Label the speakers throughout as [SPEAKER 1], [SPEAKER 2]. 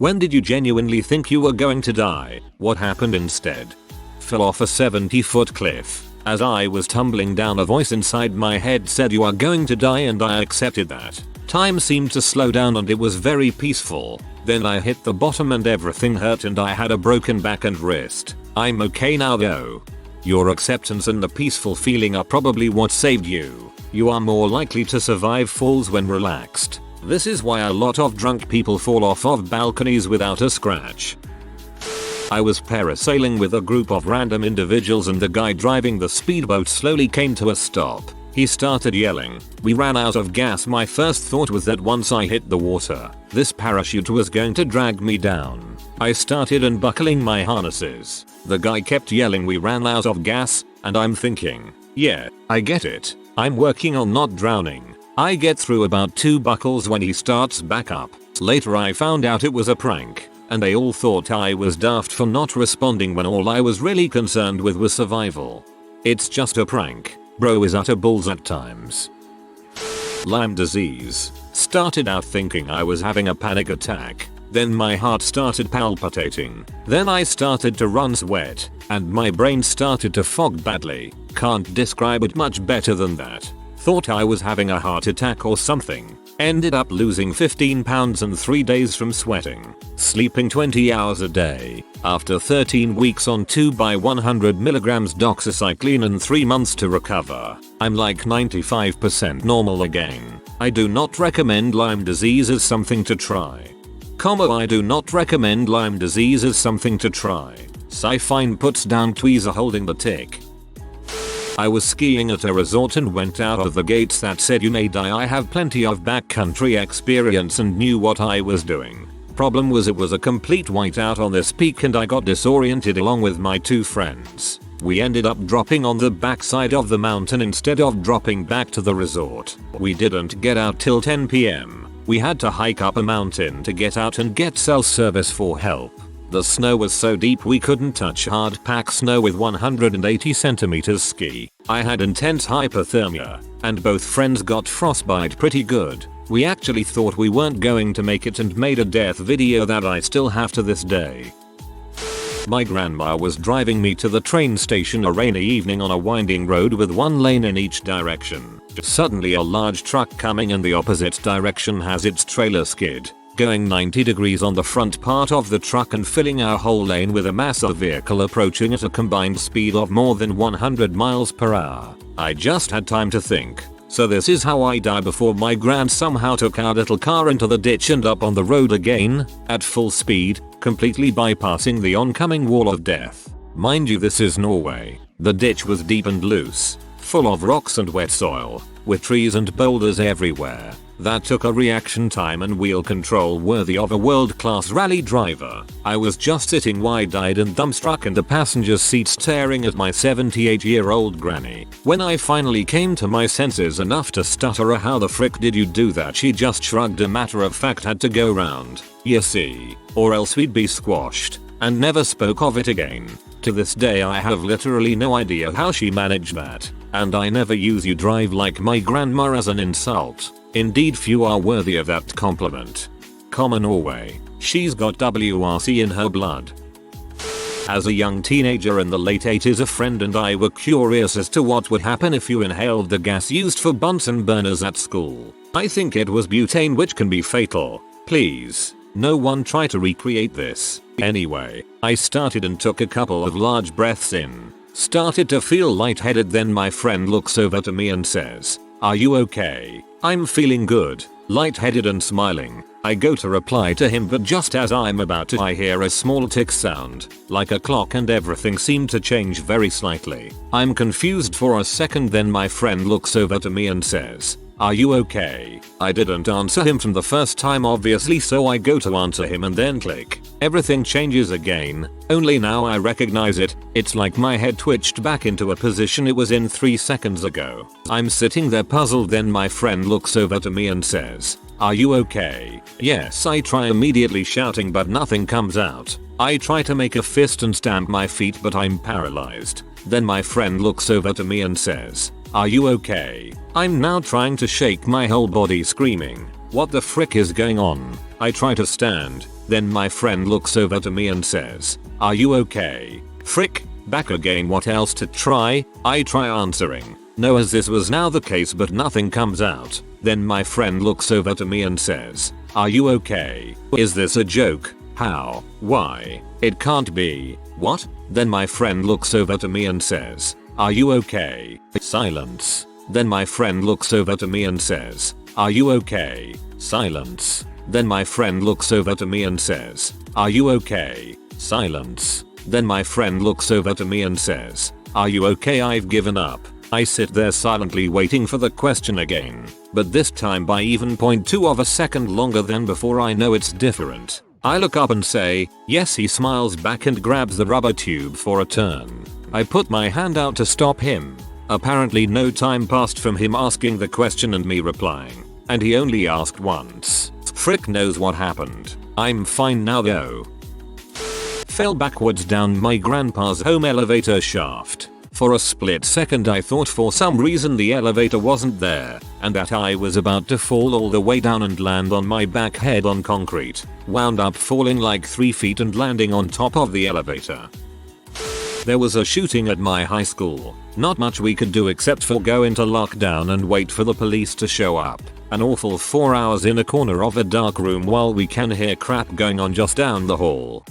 [SPEAKER 1] When did you genuinely think you were going to die? What happened instead? Fell off a 70-foot cliff. As I was tumbling down, a voice inside my head said you are going to die, and I accepted that. Time seemed to slow down and it was very peaceful. Then I hit the bottom and everything hurt and I had a broken back and wrist. I'm okay now though. Your acceptance and the peaceful feeling are probably what saved you. You are more likely to survive falls when relaxed. This is why a lot of drunk people fall off of balconies without a scratch. I was parasailing with a group of random individuals and the guy driving the speedboat slowly came to a stop. He started yelling. We ran out of gas. My first thought was that once I hit the water, this parachute was going to drag me down. I started unbuckling my harnesses. The guy kept yelling we ran out of gas, and I'm thinking, yeah, I get it. I'm working on not drowning. I get through about 2 buckles when he starts back up. Later I found out it was a prank, and they all thought I was daft for not responding when all I was really concerned with was survival. It's just a prank. Bro is utter bulls at times. Lyme disease. Started out thinking I was having a panic attack. Then my heart started palpitating. Then I started to run sweat. And my brain started to fog badly. Can't describe it much better than that. Thought I was having a heart attack or something. Ended up losing 15 pounds and 3 days from sweating. Sleeping 20 hours a day. After 13 weeks on 2x100mg doxycycline and 3 months to recover. I'm like 95% normal again. I do not recommend Lyme disease as something to try. I do not recommend Lyme disease as something to try. Sci-Fine puts down tweezer holding the tick. I was skiing at a resort and went out of the gates that said you may die. I have plenty of backcountry experience and knew what I was doing. Problem was it was a complete whiteout on this peak and I got disoriented along with my 2 friends. We ended up dropping on the backside of the mountain instead of dropping back to the resort. We didn't get out till 10 PM. We had to hike up a mountain to get out and get cell service for help. The snow was so deep we couldn't touch hard pack snow with 180 centimeters ski. I had intense hypothermia, and both friends got frostbite pretty good. We actually thought we weren't going to make it and made a death video that I still have to this day. My grandma was driving me to the train station a rainy evening on a winding road with 1 lane in each direction. Suddenly a large truck coming in the opposite direction has its trailer skid, going 90 degrees on the front part of the truck and filling our whole lane with a massive vehicle approaching at a combined speed of more than 100 miles per hour. I just had time to think. So this is how I die before my grand somehow took our little car into the ditch and up on the road again, at full speed, completely bypassing the oncoming wall of death. Mind you, this is Norway. The ditch was deep and loose, full of rocks and wet soil, with trees and boulders everywhere. That took a reaction time and wheel control worthy of a world-class rally driver. I was just sitting wide-eyed and dumbstruck in the passenger seat staring at my 78-year-old granny. When I finally came to my senses enough to stutter how the frick did you do that, she just shrugged, a matter of fact had to go round. You see, or else we'd be squashed, and never spoke of it again. To this day I have literally no idea how she managed that, and I never use "you drive like my grandma" as an insult. Indeed, few are worthy of that compliment. Norway. She's got WRC in her blood. As a young teenager in the late 80s, a friend and I were curious as to what would happen if you inhaled the gas used for Bunsen burners at school. I think it was butane, which can be fatal. Please, no one try to recreate this. Anyway, I started and took a couple of large breaths in. Started to feel lightheaded, then my friend looks over to me and says, "Are you okay?" I'm feeling good, lightheaded and smiling. I go to reply to him, but just as I'm about to, I hear a small tick sound, like a clock, and everything seemed to change very slightly. I'm confused for a second, then my friend looks over to me and says, "Are you okay?" I didn't answer him from the first time obviously, so I go to answer him and then click. Everything changes again, only now I recognize it. It's like my head twitched back into a position it was in 3 seconds ago. I'm sitting there puzzled, then my friend looks over to me and says, "Are you okay?" Yes, I try immediately shouting, but nothing comes out. I try to make a fist and stamp my feet, but I'm paralyzed. Then my friend looks over to me and says, "Are you okay?" I'm now trying to shake my whole body, screaming, "What the frick is going on?" I try to stand. Then my friend looks over to me and says, "Are you okay?" Frick, back again, what else to try? I try answering no, as this was now the case, but nothing comes out. Then my friend looks over to me and says, "Are you okay? Is this a joke? How? Why? It can't be. What?" Then my friend looks over to me and says, "Are you okay?" Silence. Then my friend looks over to me and says, "Are you okay?" Silence. Then my friend looks over to me and says, "Are you okay?" Silence. Then my friend looks over to me and says, "Are you okay? I've given up." I sit there silently waiting for the question again, but this time by even 0.2 of a second longer than before. I know it's different. I look up and say, "Yes." He smiles back and grabs the rubber tube for a turn. I put my hand out to stop him. Apparently no time passed from him asking the question and me replying, and he only asked once. Frick knows what happened. I'm fine now though. Fell backwards down my grandpa's home elevator shaft. For a split second I thought for some reason the elevator wasn't there, and that I was about to fall all the way down and land on my back head on concrete. Wound up falling like 3 feet and landing on top of the elevator. There was a shooting at my high school. Not much we could do except for go into lockdown and wait for the police to show up. An awful 4 hours in a corner of a dark room while we can hear crap going on just down the hall.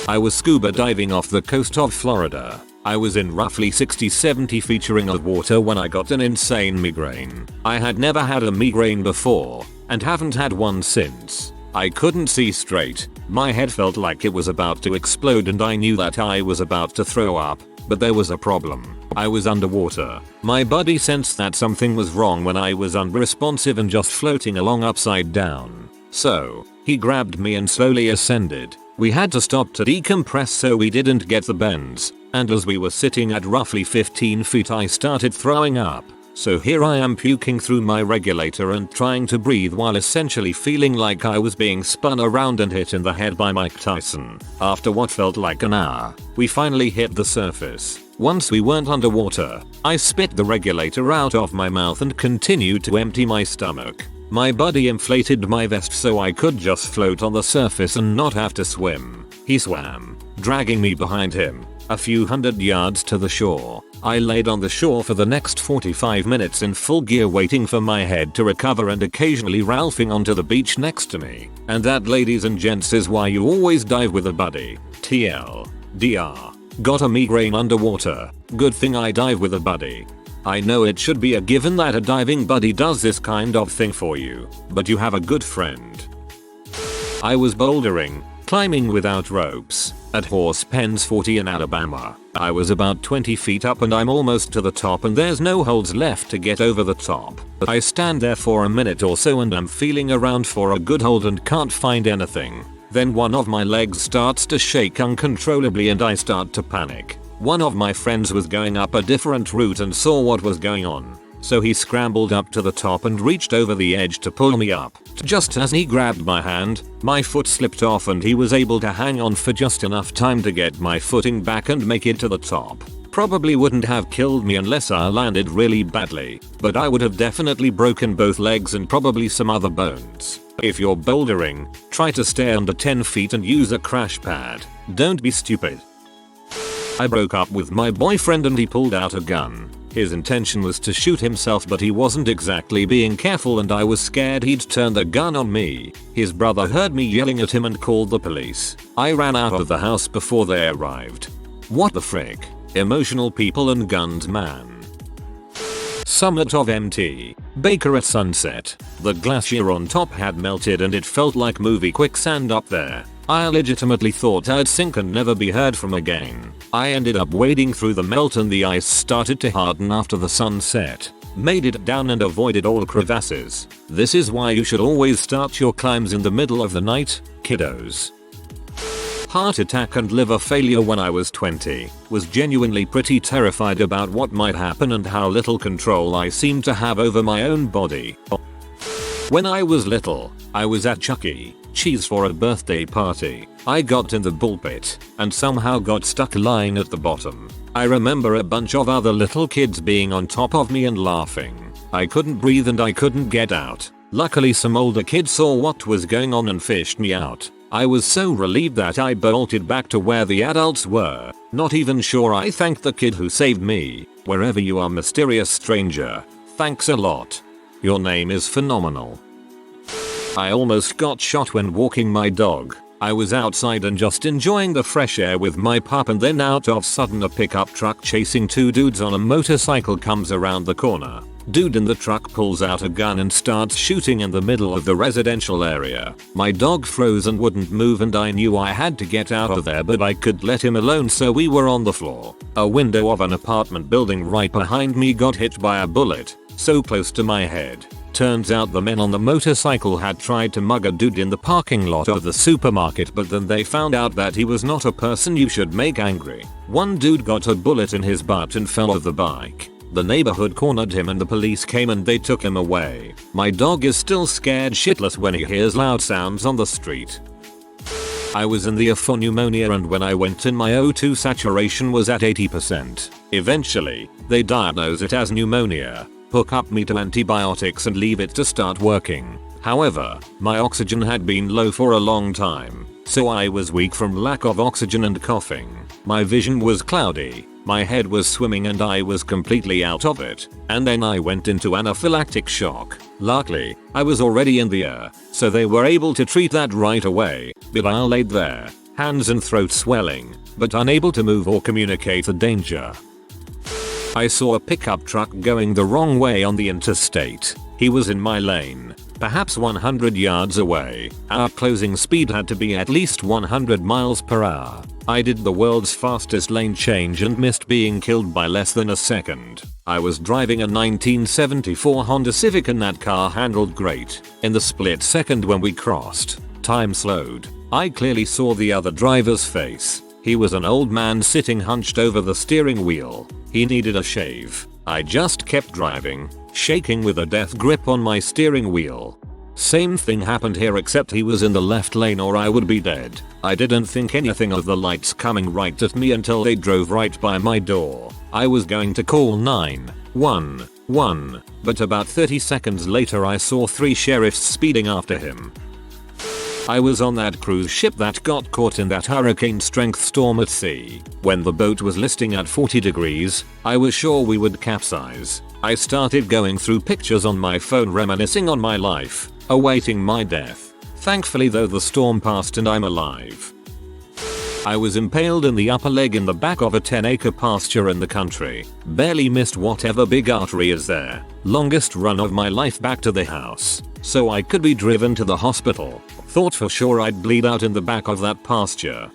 [SPEAKER 1] I was scuba diving off the coast of Florida. I was in roughly 60-70 feet of water when I got an insane migraine. I had never had a migraine before, and haven't had one since. I couldn't see straight. My head felt like it was about to explode and I knew that I was about to throw up. But there was a problem. I was underwater. My body sensed that something was wrong when I was unresponsive and just floating along upside down. So, he grabbed me and slowly ascended. We had to stop to decompress so we didn't get the bends, and as we were sitting at roughly 15 feet I started throwing up. So here I am puking through my regulator and trying to breathe while essentially feeling like I was being spun around and hit in the head by Mike Tyson. After what felt like an hour, we finally hit the surface. Once we weren't underwater, I spit the regulator out of my mouth and continued to empty my stomach. My buddy inflated my vest so I could just float on the surface and not have to swim. He swam, dragging me behind him, a few hundred yards to the shore. I laid on the shore for the next 45 minutes in full gear waiting for my head to recover and occasionally ralphing onto the beach next to me. And that, ladies and gents, is why you always dive with a buddy. TLDR. Got a migraine underwater. Good thing I dive with a buddy. I know it should be a given that a diving buddy does this kind of thing for you, but you have a good friend. I was bouldering, climbing without ropes, at Horse Pens 40 in Alabama. I was about 20 feet up and I'm almost to the top and there's no holds left to get over the top. I stand there for a minute or so and I'm feeling around for a good hold and can't find anything. Then one of my legs starts to shake uncontrollably and I start to panic. One of my friends was going up a different route and saw what was going on. So he scrambled up to the top and reached over the edge to pull me up. Just as he grabbed my hand, my foot slipped off and he was able to hang on for just enough time to get my footing back and make it to the top. Probably wouldn't have killed me unless I landed really badly, but I would have definitely broken both legs and probably some other bones. If you're bouldering, try to stay under 10 feet and use a crash pad. Don't be stupid. I broke up with my boyfriend and he pulled out a gun. His intention was to shoot himself, but he wasn't exactly being careful and I was scared he'd turn the gun on me. His brother heard me yelling at him and called the police. I ran out of the house before they arrived. What the frick? Emotional people and guns, man. Summit of Mt. Baker at sunset. The glacier on top had melted and it felt like movie quicksand up there. I legitimately thought I'd sink and never be heard from again. I ended up wading through the melt and the ice started to harden after the sun set. Made it down and avoided all crevasses. This is why you should always start your climbs in the middle of the night, kiddos. Heart attack and liver failure when I was 20. Was genuinely pretty terrified about what might happen and how little control I seemed to have over my own body. When I was little, I was at Chuck E. Cheese for a birthday party. I got in the bull pit and somehow got stuck lying at the bottom. I remember a bunch of other little kids being on top of me and laughing. I couldn't breathe and I couldn't get out. Luckily some older kids saw what was going on and fished me out. I was so relieved that I bolted back to where the adults were, not even sure I thanked the kid who saved me. Wherever you are, mysterious stranger, thanks a lot. Your name is phenomenal. I almost got shot when walking my dog. I was outside and just enjoying the fresh air with my pup, and then out of sudden a pickup truck chasing two dudes on a motorcycle comes around the corner. Dude in the truck pulls out a gun and starts shooting in the middle of the residential area. My dog froze and wouldn't move, and I knew I had to get out of there, but I could let him alone, so we were on the floor. A window of an apartment building right behind me got hit by a bullet, so close to my head. Turns out the men on the motorcycle had tried to mug a dude in the parking lot of the supermarket, but then they found out that he was not a person you should make angry. One dude got a bullet in his butt and fell off the bike. The neighborhood cornered him and the police came and they took him away. My dog is still scared shitless when he hears loud sounds on the street. I was in the ER for pneumonia, and when I went in my O2 saturation was at 80%. Eventually, they diagnose it as pneumonia, hook up me to antibiotics and leave it to start working. However, my oxygen had been low for a long time, so I was weak from lack of oxygen and coughing. My vision was cloudy, my head was swimming, and I was completely out of it. And then I went into anaphylactic shock. Luckily, I was already in the ER, so they were able to treat that right away, but I laid there, hands and throat swelling, but unable to move or communicate the danger. I saw a pickup truck going the wrong way on the interstate. He was in my lane, perhaps 100 yards away. Our closing speed had to be at least 100 miles per hour. I did the world's fastest lane change and missed being killed by less than a second. I was driving a 1974 Honda Civic and that car handled great. In the split second when we crossed, time slowed. I clearly saw the other driver's face. He was an old man sitting hunched over the steering wheel. He needed a shave. I just kept driving, shaking with a death grip on my steering wheel. Same thing happened here, except he was in the left lane or I would be dead. I didn't think anything of the lights coming right at me until they drove right by my door. I was going to call 911, but about 30 seconds later I saw 3 sheriffs speeding after him. I was on that cruise ship that got caught in that hurricane strength storm at sea. When the boat was listing at 40 degrees, I was sure we would capsize. I started going through pictures on my phone reminiscing on my life, awaiting my death. Thankfully though, the storm passed and I'm alive. I was impaled in the upper leg in the back of a 10-acre pasture in the country. Barely missed whatever big artery is there. Longest run of my life back to the house, so I could be driven to the hospital. Thought for sure I'd bleed out in the back of that pasture.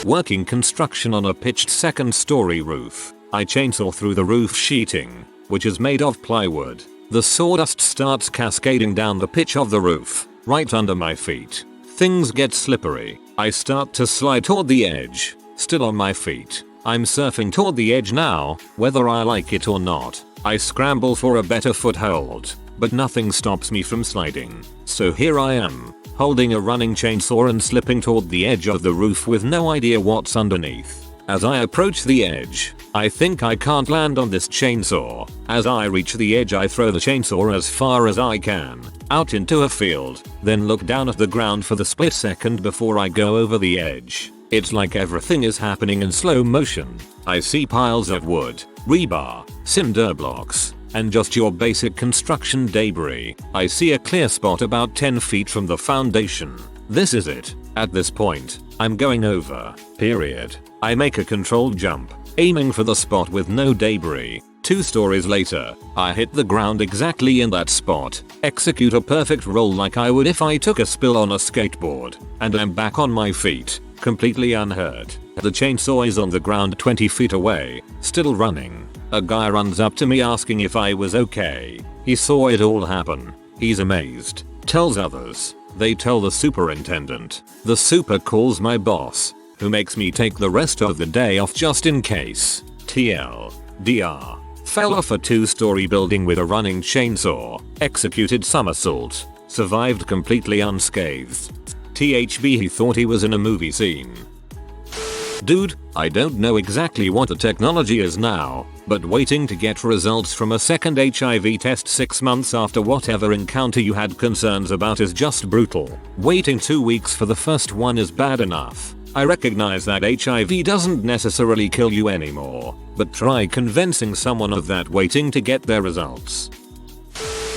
[SPEAKER 1] Working construction on a pitched second-story roof. I chainsaw through the roof sheeting, which is made of plywood. The sawdust starts cascading down the pitch of the roof, right under my feet. Things get slippery. I start to slide toward the edge, still on my feet. I'm surfing toward the edge now, whether I like it or not. I scramble for a better foothold, but nothing stops me from sliding. So here I am, holding a running chainsaw and slipping toward the edge of the roof with no idea what's underneath. As I approach the edge, I think I can't land on this chainsaw. As I reach the edge, I throw the chainsaw as far as I can, out into a field, then look down at the ground for the split second before I go over the edge. It's like everything is happening in slow motion. I see piles of wood, rebar, cinder blocks, and just your basic construction debris. I see a clear spot about 10 feet from the foundation. This is it. At this point, I'm going over, period. I make a controlled jump, aiming for the spot with no debris. 2 stories later, I hit the ground exactly in that spot, execute a perfect roll like I would if I took a spill on a skateboard, and I'm back on my feet, completely unhurt. The chainsaw is on the ground 20 feet away, still running. A guy runs up to me asking if I was okay. He saw it all happen. He's amazed. Tells others. They tell the superintendent. The super calls my boss, who makes me take the rest of the day off just in case. TLDR. Fell off a 2-story building with a running chainsaw. Executed somersault. Survived completely unscathed. THB, he thought he was in a movie scene. Dude, I don't know exactly what the technology is now, but waiting to get results from a second HIV test 6 months after whatever encounter you had concerns about is just brutal. Waiting 2 weeks for the first one is bad enough. I recognize that HIV doesn't necessarily kill you anymore, but try convincing someone of that waiting to get their results.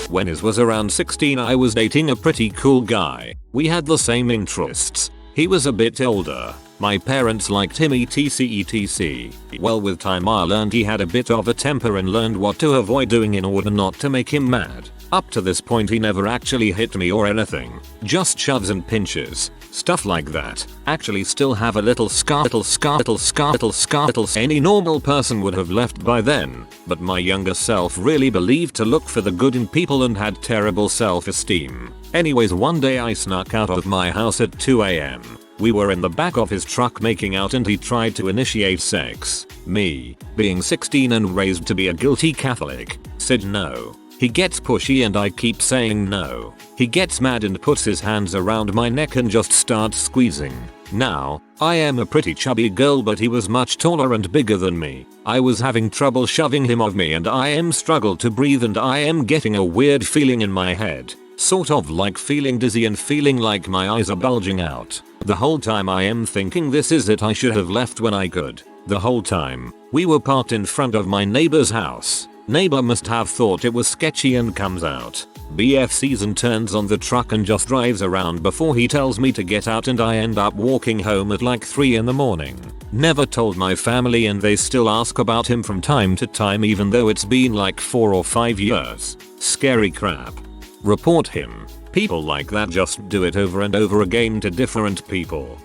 [SPEAKER 1] When I was around 16, I was dating a pretty cool guy. We had the same interests. He was a bit older. My parents liked him etc. Well, with time I learned he had a bit of a temper and learned what to avoid doing in order not to make him mad. Up to this point he never actually hit me or anything. Just shoves and pinches. Stuff like that. Actually still have a little scar. Any normal person would have left by then, but my younger self really believed to look for the good in people and had terrible self-esteem. Anyways, one day I snuck out of my house at 2 AM. We were in the back of his truck making out and he tried to initiate sex. Me, being 16 and raised to be a guilty Catholic, said no. He gets pushy and I keep saying no. He gets mad and puts his hands around my neck and just starts squeezing. Now, I am a pretty chubby girl but he was much taller and bigger than me. I was having trouble shoving him off me and I am struggled to breathe and I am getting a weird feeling in my head. Sort of like feeling dizzy and feeling like my eyes are bulging out. The whole time I am thinking this is it, I should have left when I could. The whole time, we were parked in front of my neighbor's house. Neighbor must have thought it was sketchy and comes out. BFCs and turns on the truck and just drives around before he tells me to get out and I end up walking home at like 3 in the morning. Never told my family and they still ask about him from time to time even though it's been like 4 or 5 years. Scary crap. Report him. People like that just do it over and over again to different people.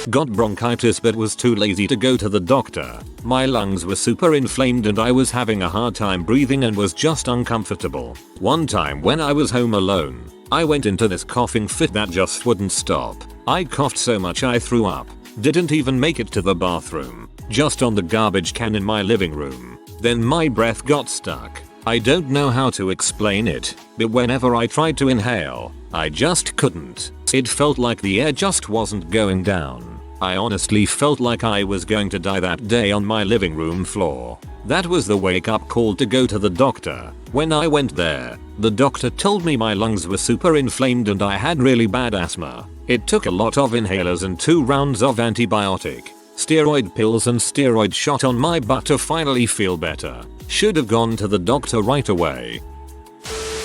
[SPEAKER 1] Got bronchitis but was too lazy to go to the doctor. My lungs were super inflamed and I was having a hard time breathing and was just uncomfortable. One time when I was home alone, I went into this coughing fit that just wouldn't stop. I coughed so much I threw up. Didn't even make it to the bathroom. Just on the garbage can in my living room. Then my breath got stuck. I don't know how to explain it, but whenever I tried to inhale, I just couldn't. It felt like the air just wasn't going down. I honestly felt like I was going to die that day on my living room floor. That was the wake-up call to go to the doctor. When I went there, the doctor told me my lungs were super inflamed and I had really bad asthma. It took a lot of inhalers and 2 rounds of antibiotic, steroid pills and steroid shot on my butt to finally feel better. Should have gone to the doctor right away.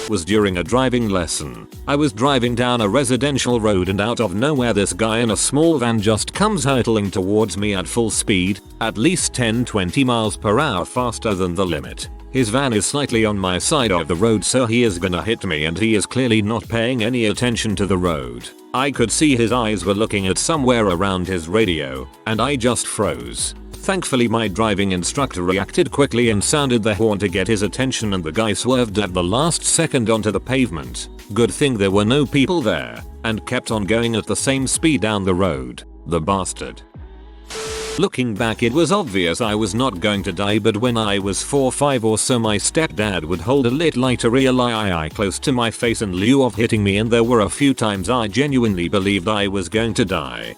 [SPEAKER 1] Was during a driving lesson. I was driving down a residential road and out of nowhere this guy in a small van just comes hurtling towards me at full speed, at least 10-20 miles per hour faster than the limit. His van is slightly on my side of the road so he is gonna hit me and he is clearly not paying any attention to the road. I could see his eyes were looking at somewhere around his radio, and I just froze. Thankfully my driving instructor reacted quickly and sounded the horn to get his attention and the guy swerved at the last second onto the pavement. Good thing there were no people there, and kept on going at the same speed down the road. The bastard. Looking back it was obvious I was not going to die, but when I was 4 or 5 or so my stepdad would hold a lit lighter eye close to my face in lieu of hitting me, and there were a few times I genuinely believed I was going to die.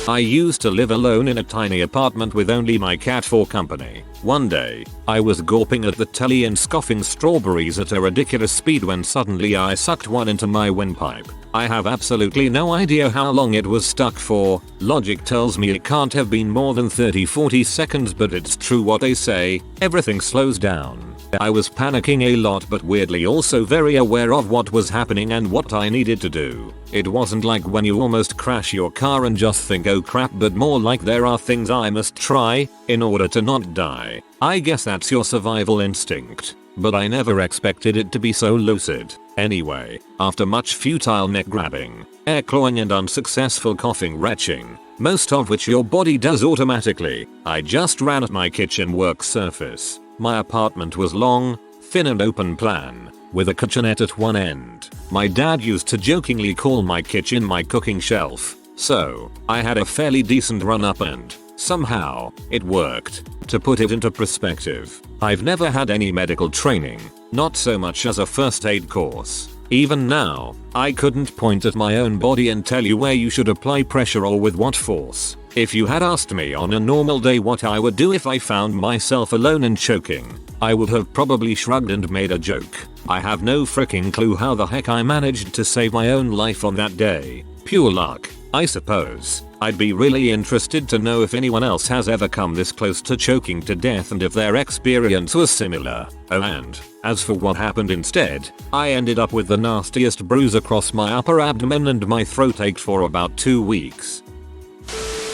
[SPEAKER 1] I used to live alone in a tiny apartment with only my cat for company. One day, I was gawping at the telly and scoffing strawberries at a ridiculous speed when suddenly I sucked one into my windpipe. I have absolutely no idea how long it was stuck for. Logic tells me it can't have been more than 30-40 seconds, but it's true what they say, everything slows down. I was panicking a lot but weirdly also very aware of what was happening and what I needed to do. It wasn't like when you almost crash your car and just think oh crap, but more like there are things I must try in order to not die. I guess that's your survival instinct. But I never expected it to be so lucid. Anyway, after much futile neck grabbing, air clawing and unsuccessful coughing retching, most of which your body does automatically, I just ran at my kitchen work surface. My apartment was long, thin and open plan, with a kitchenette at one end. My dad used to jokingly call my kitchen my cooking shelf, so I had a fairly decent run up and somehow it worked. To put it into perspective, I've never had any medical training, not so much as a first aid course. Even now, I couldn't point at my own body and tell you where you should apply pressure or with what force. If you had asked me on a normal day what I would do if I found myself alone and choking, I would have probably shrugged and made a joke. I have no freaking clue how the heck I managed to save my own life on that day. Pure luck, I suppose. I'd be really interested to know if anyone else has ever come this close to choking to death and if their experience was similar. Oh, and as for what happened instead, I ended up with the nastiest bruise across my upper abdomen and my throat ached for about 2 weeks.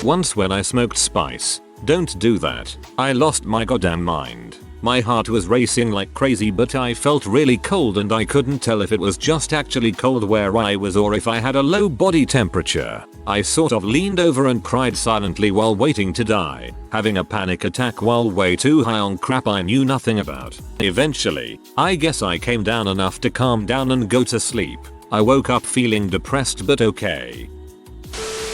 [SPEAKER 1] Once when I smoked spice. Don't do that. I lost my goddamn mind. My heart was racing like crazy, but I felt really cold and I couldn't tell if it was just actually cold where I was or if I had a low body temperature. I sort of leaned over and cried silently while waiting to die, having a panic attack while way too high on crap I knew nothing about. Eventually, I guess I came down enough to calm down and go to sleep. I woke up feeling depressed but okay.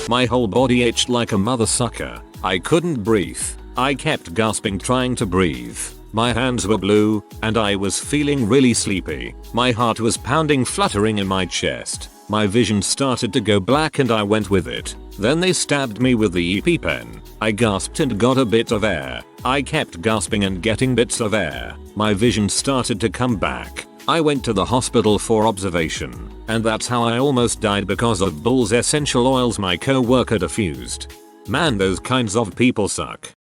[SPEAKER 1] My whole body ached like a mother sucker. I couldn't breathe. I kept gasping trying to breathe. My hands were blue, and I was feeling really sleepy. My heart was pounding, fluttering in my chest. My vision started to go black and I went with it. Then they stabbed me with the EpiPen. I gasped and got a bit of air. I kept gasping and getting bits of air. My vision started to come back. I went to the hospital for observation, and that's how I almost died because of Bull's essential oils my co-worker diffused. Man, those kinds of people suck.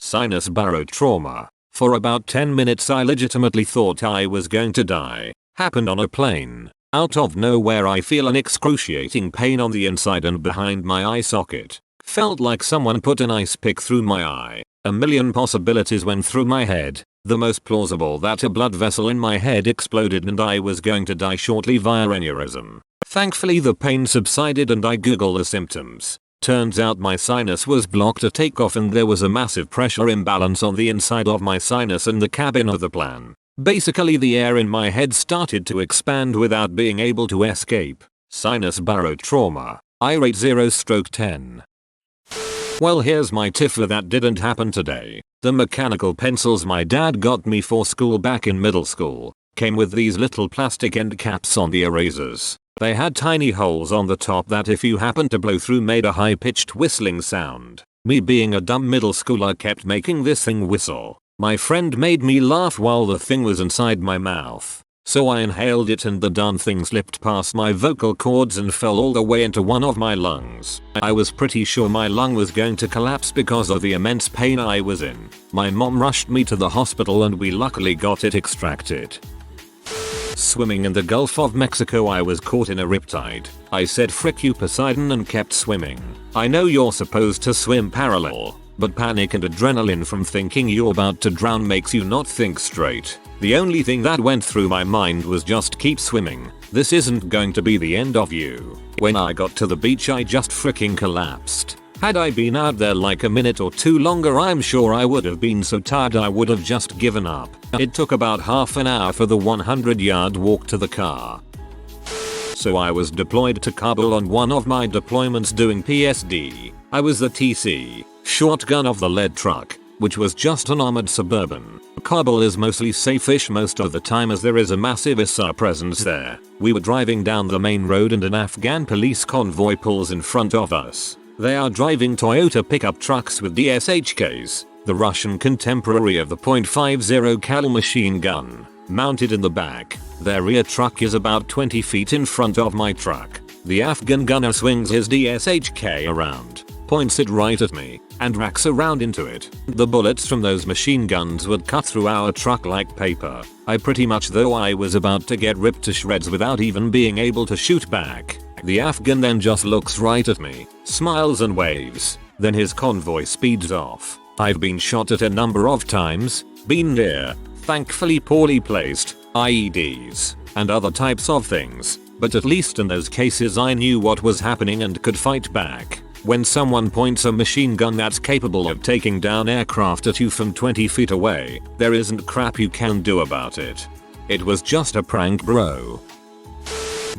[SPEAKER 1] Sinus burrow trauma. For about 10 minutes I legitimately thought I was going to die. Happened on a plane. Out of nowhere I feel an excruciating pain on the inside and behind my eye socket. Felt like someone put an ice pick through my eye. A million possibilities went through my head. The most plausible that a blood vessel in my head exploded and I was going to die shortly via aneurysm. Thankfully the pain subsided and I googled the symptoms. Turns out my sinus was blocked to take off and there was a massive pressure imbalance on the inside of my sinus and the cabin of the plane. Basically the air in my head started to expand without being able to escape. Sinus burrow trauma. I rate 0/10. Well, here's my tip for that didn't happen today. The mechanical pencils my dad got me for school back in middle school came with these little plastic end caps on the erasers. They had tiny holes on the top that if you happened to blow through made a high-pitched whistling sound. Me being a dumb middle schooler kept making this thing whistle. My friend made me laugh while the thing was inside my mouth. So I inhaled it and the darn thing slipped past my vocal cords and fell all the way into one of my lungs. I was pretty sure my lung was going to collapse because of the immense pain I was in. My mom rushed me to the hospital and we luckily got it extracted. Swimming in the Gulf of Mexico, I was caught in a riptide. I said frick you Poseidon and kept swimming. I know you're supposed to swim parallel, but panic and adrenaline from thinking you're about to drown makes you not think straight. The only thing that went through my mind was just keep swimming. This isn't going to be the end of you. When I got to the beach I just freaking collapsed. Had I been out there like a minute or two longer I'm sure I would have been so tired I would have just given up. It took about half an hour for the 100-yard walk to the car. So I was deployed to Kabul on one of my deployments doing PSD. I was the TC, shotgun of the lead truck, which was just an armored Suburban. Kabul is mostly safe-ish most of the time as there is a massive ISA presence there. We were driving down the main road and an Afghan police convoy pulls in front of us. They are driving Toyota pickup trucks with DSHKs, the Russian contemporary of the .50 cal machine gun, mounted in the back. Their rear truck is about 20 feet in front of my truck. The Afghan gunner swings his DSHK around, points it right at me, and racks around into it. The bullets from those machine guns would cut through our truck like paper. I pretty much though I was about to get ripped to shreds without even being able to shoot back. The Afghan then just looks right at me, smiles and waves, then his convoy speeds off. I've been shot at a number of times, been near, thankfully poorly placed, IEDs, and other types of things, but at least in those cases I knew what was happening and could fight back. When someone points a machine gun that's capable of taking down aircraft at you from 20 feet away, there isn't crap you can do about it. It was just a prank, bro.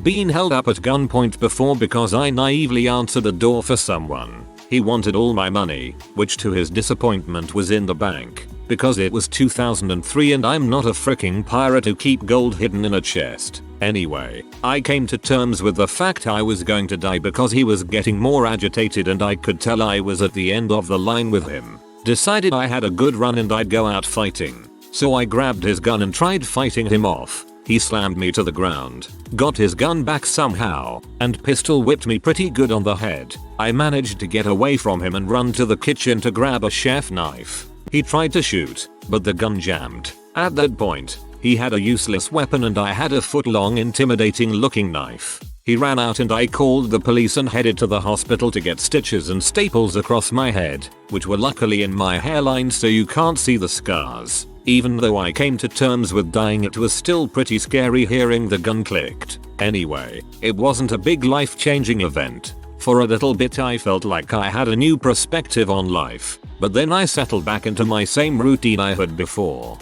[SPEAKER 1] Been held up at gunpoint before because I naively answered a door for someone. He wanted all my money, which to his disappointment was in the bank. because it was 2003 and I'm not a freaking pirate who keep gold hidden in a chest. Anyway, I came to terms with the fact I was going to die because he was getting more agitated and I could tell I was at the end of the line with him. Decided I had a good run and I'd go out fighting. So I grabbed his gun and tried fighting him off. He slammed me to the ground, got his gun back somehow, and pistol whipped me pretty good on the head. I managed to get away from him and run to the kitchen to grab a chef knife. He tried to shoot, but the gun jammed. At that point, he had a useless weapon and I had a foot-long intimidating looking knife. He ran out and I called the police and headed to the hospital to get stitches and staples across my head, which were luckily in my hairline so you can't see the scars. Even though I came to terms with dying, it was still pretty scary hearing the gun clicked. Anyway, it wasn't a big life-changing event. For a little bit I felt like I had a new perspective on life, but then I settled back into my same routine I had before.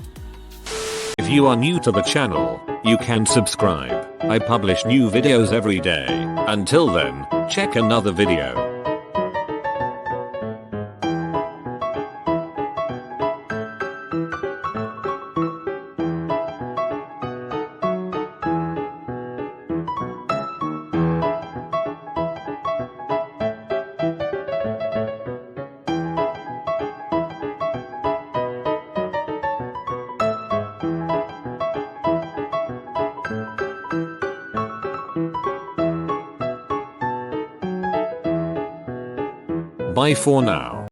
[SPEAKER 1] If you are new to the channel, you can subscribe. I publish new videos every day. Until then, check another video. Bye for now.